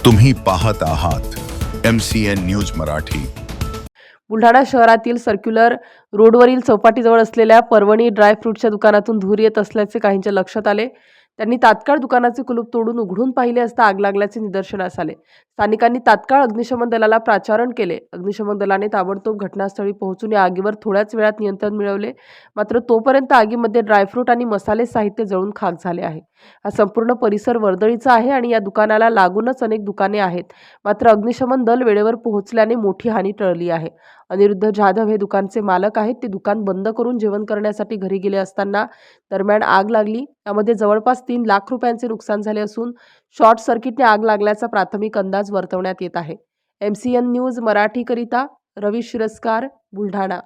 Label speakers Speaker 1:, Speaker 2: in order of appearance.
Speaker 1: तुम्ही पाहत आहात MCN न्यूज मराठी।
Speaker 2: बुलढाणा शहरातील सर्क्युलर रोडवरील चौपाटीजवळ असलेल्या पर्वणी ड्रायफ्रूटच्या दुकानातून धूर येत असल्याचे काहींच्या लक्षात आले। त्यांनी तात्काळ दुकानाचे कुलूप तोडून उघडून पाहिले असता आग लागल्याचे निदर्शनास आले। स्थानिकांनी तात्काळ अग्निशमन दलाला प्राचारण केले। अग्निशमन दलाने ताबडतोब घटनास्थळी पोहोचून या आगीवर थोड्याच वेळात नियंत्रण मिळवले। मात्र तोपर्यंत आगीमध्ये ड्रायफ्रूट आणि मसाले साहित्य जळून खाक झाले आहे। हा संपूर्ण परिसर वर्दळीचा आहे आणि या दुकानाला लागूनच अनेक दुकाने आहेत। मात्र अग्निशमन दल वेळेवर पोहोचल्याने मोठी हानी टळली आहे। अनिरुद्ध जाधव हे दुकानचे मालक आहेत। ते दुकान बंद करून जेवण करण्यासाठी घरी गेले असताना दरम्यान आग लागली। यामध्ये जवळपास 3 लाख रुपयांचे नुकसान झाले असून शॉर्ट सर्किटने आग लागल्याचा प्राथमिक अंदाज वर्तवण्यात येत आहे। MCN न्यूज मराठीकरिता रवी शिरस्कार, बुलढाणा।